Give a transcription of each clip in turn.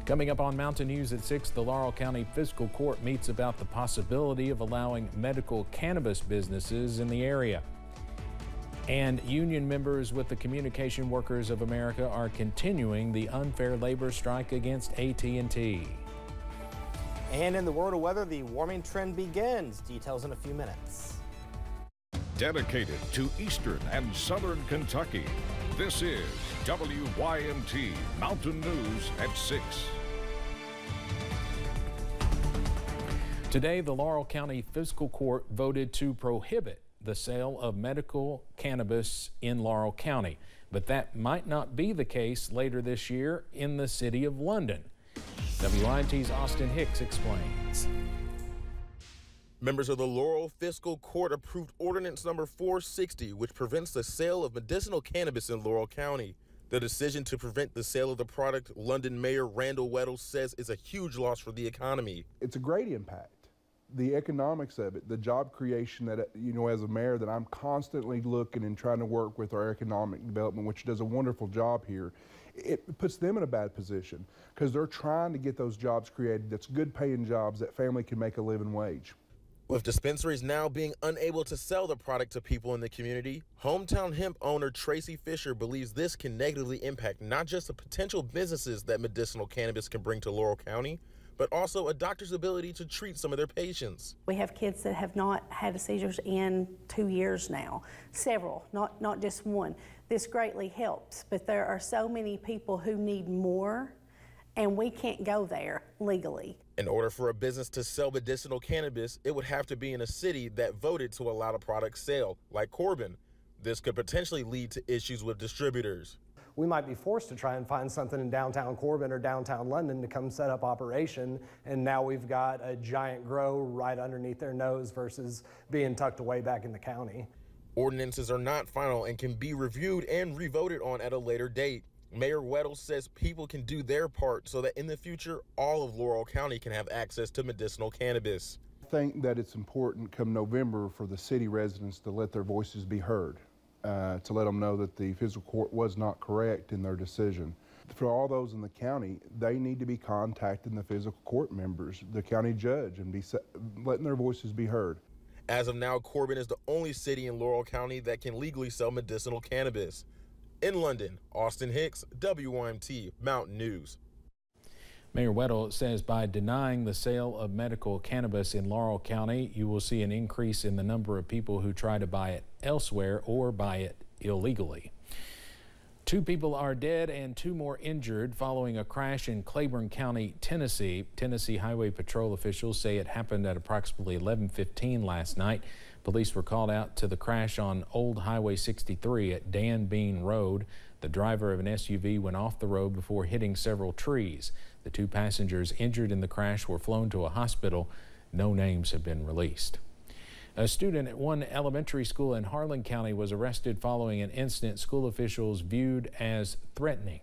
Coming up on Mountain News at 6, the Laurel County Fiscal Court meets about the possibility of allowing medical cannabis businesses in the area. And union members with the Communication Workers of America are continuing the unfair labor strike against AT&T. And in the world of weather, the warming trend begins. Details in a few minutes. Dedicated to Eastern and Southern Kentucky, this is WYMT Mountain News at 6. Today, the Laurel County Fiscal Court voted to prohibit the sale of medical cannabis in Laurel County, but that might not be the case later this year in the city of London. WYMT's Austin Hicks explains. Members of the Laurel Fiscal Court approved Ordinance Number 460, which prevents the sale of medicinal cannabis in Laurel County. The decision to prevent the sale of the product, London Mayor Randall Weddle says, is a huge loss for the economy. It's a great impact. The economics of it, the job creation that, as a mayor, that I'm constantly looking and trying to work with our economic development, which does a wonderful job here. It puts them in a bad position because they're trying to get those jobs created. That's good paying jobs that family can make a living wage. With dispensaries now being unable to sell the product to people in the community, Hometown Hemp owner Tracy Fisher believes this can negatively impact not just the potential businesses that medicinal cannabis can bring to Laurel County, but also a doctor's ability to treat some of their patients. We have kids that have not had seizures in 2 years now, several, not just one. This greatly helps, but there are so many people who need more, and we can't go there legally. In order for a business to sell medicinal cannabis, it would have to be in a city that voted to allow the product sale, like Corbin. This could potentially lead to issues with distributors. We might be forced to try and find something in downtown Corbin or downtown London to come set up operation, and now we've got a giant grow right underneath their nose versus being tucked away back in the county. Ordinances are not final and can be reviewed and re-voted on at a later date. Mayor Weddle says people can do their part so that in the future, all of Laurel County can have access to medicinal cannabis. I think that it's important come November for the city residents to let their voices be heard, to let them know that the fiscal court was not correct in their decision. For all those in the county, they need to be contacting the fiscal court members, the county judge, and letting their voices be heard. As of now, Corbin is the only city in Laurel County that can legally sell medicinal cannabis. In London, Austin Hicks, WYMT Mountain News. Mayor Weddle says by denying the sale of medical cannabis in Laurel County, you will see an increase in the number of people who try to buy it elsewhere or buy it illegally. 2 people are dead and 2 more injured following a crash in Claiborne County, Tennessee. Tennessee Highway Patrol officials say it happened at approximately 11:15 last night. Police were called out to the crash on Old Highway 63 at Dan Bean Road. The driver of an SUV went off the road before hitting several trees. The 2 passengers injured in the crash were flown to a hospital. No names have been released. A student at one elementary school in Harlan County was arrested following an incident school officials viewed as threatening.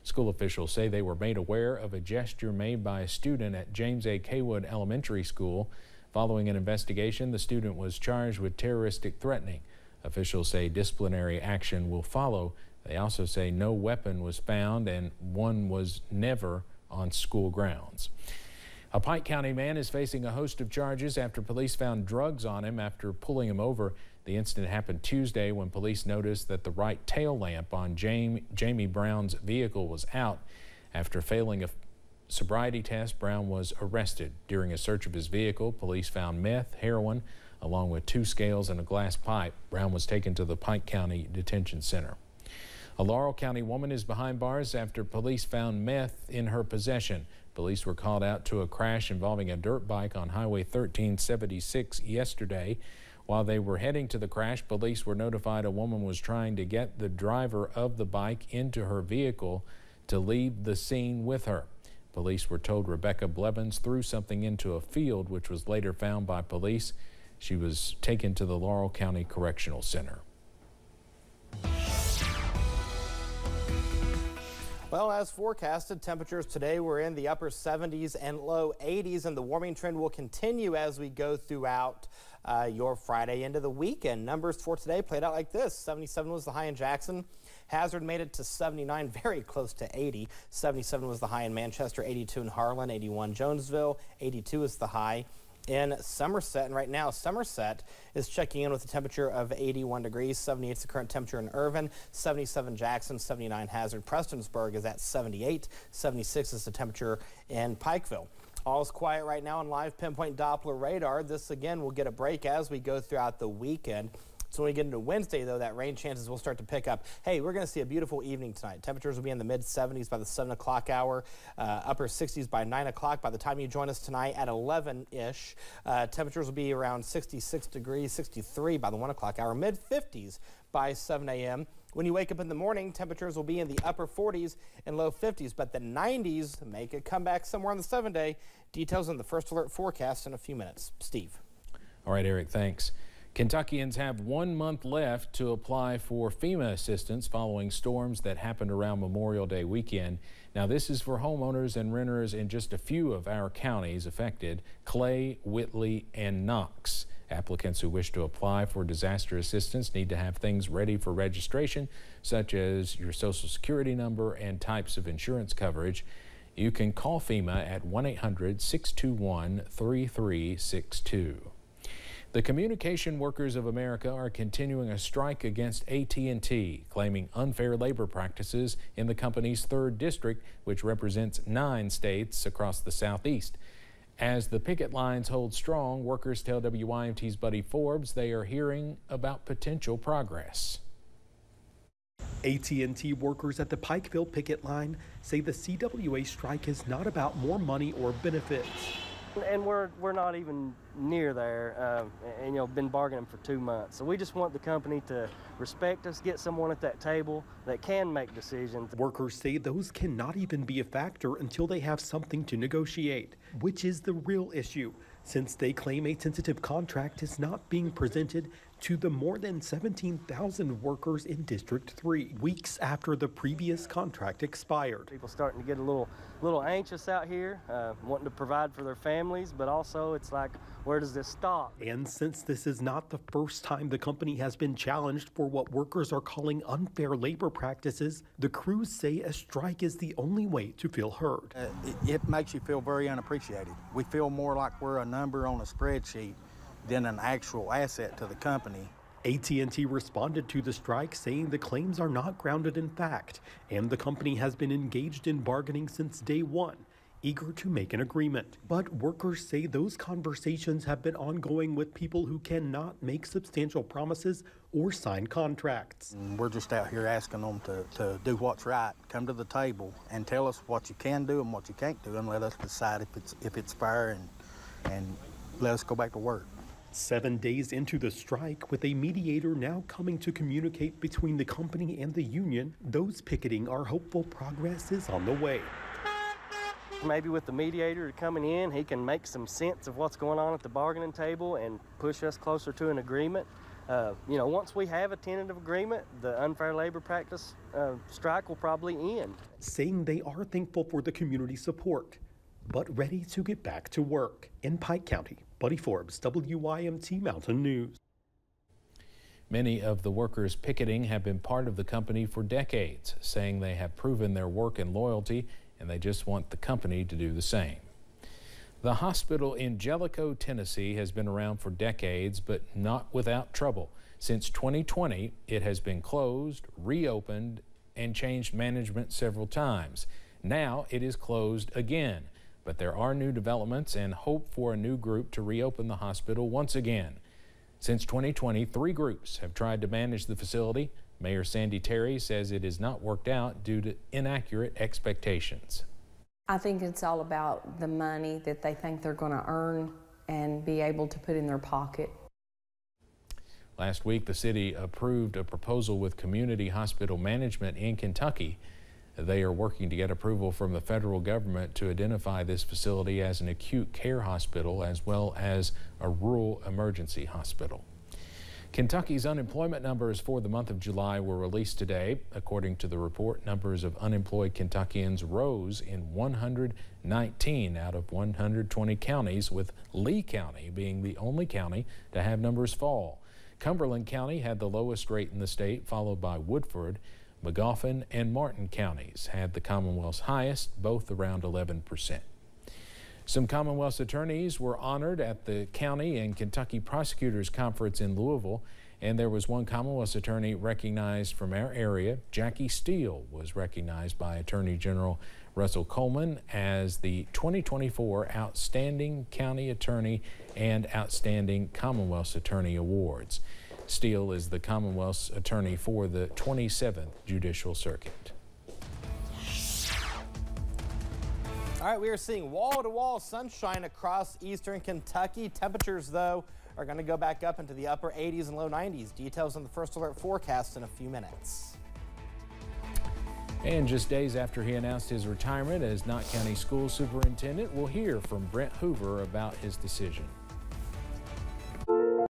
School officials say they were made aware of a gesture made by a student at James A. Kaywood Elementary School. Following an investigation, the student was charged with terroristic threatening. Officials say disciplinary action will follow. They also say no weapon was found and one was never on school grounds. A Pike County man is facing a host of charges after police found drugs on him after pulling him over. The incident happened Tuesday when police noticed that the right tail lamp on Jamie Brown's vehicle was out. After failing a sobriety test, Brown was arrested. During a search of his vehicle, police found meth, heroin, along with 2 scales and a glass pipe. Brown was taken to the Pike County Detention Center. A Laurel County woman is behind bars after police found meth in her possession. Police were called out to a crash involving a dirt bike on Highway 1376 yesterday. While they were heading to the crash, police were notified a woman was trying to get the driver of the bike into her vehicle to leave the scene with her. Police were told Rebecca Blevins threw something into a field, which was later found by police. She was taken to the Laurel County Correctional Center. Well, as forecasted, temperatures today were in the upper 70s and low 80s, and the warming trend will continue as we go throughout your Friday into the weekend. Numbers for today played out like this. 77 was the high in Jackson, Hazard made it to 79, very close to 80. 77 was the high in Manchester, 82 in Harlan, 81 Jonesville, 82 is the high in Somerset. And right now, Somerset is checking in with a temperature of 81 degrees. 78 is the current temperature in Irvin, 77 Jackson, 79 Hazard. Prestonsburg is at 78, 76 is the temperature in Pikeville. All is quiet right now on live pinpoint Doppler radar. This again will get a break as we go throughout the weekend. So when we get into Wednesday, though, that rain chances will start to pick up. Hey, we're going to see a beautiful evening tonight. Temperatures will be in the mid-70s by the 7 o'clock hour, upper 60s by 9 o'clock. By the time you join us tonight at 11-ish, temperatures will be around 66 degrees, 63 by the 1 o'clock hour, mid-50s by 7 a.m. When you wake up in the morning, temperatures will be in the upper 40s and low 50s, but the 90s make a comeback somewhere on the 7-day. Details on the First Alert forecast in a few minutes. Steve. All right, Eric, thanks. Kentuckians have 1 month left to apply for FEMA assistance following storms that happened around Memorial Day weekend. Now, this is for homeowners and renters in just a few of our counties affected: Clay, Whitley, and Knox. Applicants who wish to apply for disaster assistance need to have things ready for registration, such as your Social Security number and types of insurance coverage. You can call FEMA at 1-800-621-3362. The Communication Workers of America are continuing a strike against AT&T, claiming unfair labor practices in the company's 3rd district, which represents 9 states across the Southeast. As the picket lines hold strong, workers tell WYMT's Buddy Forbes they are hearing about potential progress. AT&T workers at the Pikeville picket line say the CWA strike is not about more money or benefits. And we're not even near there, and been bargaining for 2 months. So we just want the company to respect us, get someone at that table that can make decisions. Workers say those cannot even be a factor until they have something to negotiate, which is the real issue, since they claim a tentative contract is not being presented to the more than 17,000 workers in District 3, weeks after the previous contract expired. People starting to get a little anxious out here, wanting to provide for their families, but also it's like, where does this stop? And since this is not the first time the company has been challenged for what workers are calling unfair labor practices, the crews say a strike is the only way to feel heard. It makes you feel very unappreciated. We feel more like we're a number on a spreadsheet than an actual asset to the company. AT&T responded to the strike, saying the claims are not grounded in fact, and the company has been engaged in bargaining since day one, eager to make an agreement. But workers say those conversations have been ongoing with people who cannot make substantial promises or sign contracts. And we're just out here asking them to do what's right, come to the table and tell us what you can do and what you can't do, and let us decide if it's fair and let us go back to work. 7 days into the strike, with a mediator now coming to communicate between the company and the union, those picketing are hopeful progress is on the way. Maybe with the mediator coming in, he can make some sense of what's going on at the bargaining table and push us closer to an agreement. Once we have a tentative agreement, the unfair labor practice strike will probably end. Saying they are thankful for the community support, but ready to get back to work. In Pike County, Buddy Forbes, WYMT Mountain News. Many of the workers picketing have been part of the company for decades, saying they have proven their work and loyalty, and they just want the company to do the same. The hospital in Jellicoe, Tennessee has been around for decades, but not without trouble. Since 2020, it has been closed, reopened, and changed management several times. Now it is closed again. But there are new developments and hope for a new group to reopen the hospital once again. Since 2020, 3 groups have tried to manage the facility. Mayor Sandy Terry says it has not worked out due to inaccurate expectations. I think it's all about the money that they think they're going to earn and be able to put in their pocket. Last week, the city approved a proposal with Community Hospital Management in Kentucky. They are working to get approval from the federal government to identify this facility as an acute care hospital as well as a rural emergency hospital. Kentucky's unemployment numbers for the month of July were released today. According to the report, numbers of unemployed Kentuckians rose in 119 out of 120 counties, with Lee County being the only county to have numbers fall. Cumberland County had the lowest rate in the state, followed by Woodford. Magoffin and Martin counties had the Commonwealth's highest, both around 11%. Some Commonwealth's attorneys were honored at the County and Kentucky Prosecutors Conference in Louisville, and there was one Commonwealth's attorney recognized from our area. Jackie Steele was recognized by Attorney General Russell Coleman as the 2024 Outstanding County Attorney and Outstanding Commonwealth's Attorney Awards. Steele is the Commonwealth's attorney for the 27th Judicial Circuit. All right, we are seeing wall-to-wall sunshine across eastern Kentucky. Temperatures, though, are going to go back up into the upper 80s and low 90s. Details on the First Alert forecast in a few minutes. And just days after he announced his retirement as Knott County School Superintendent, we'll hear from Brent Hoover about his decision.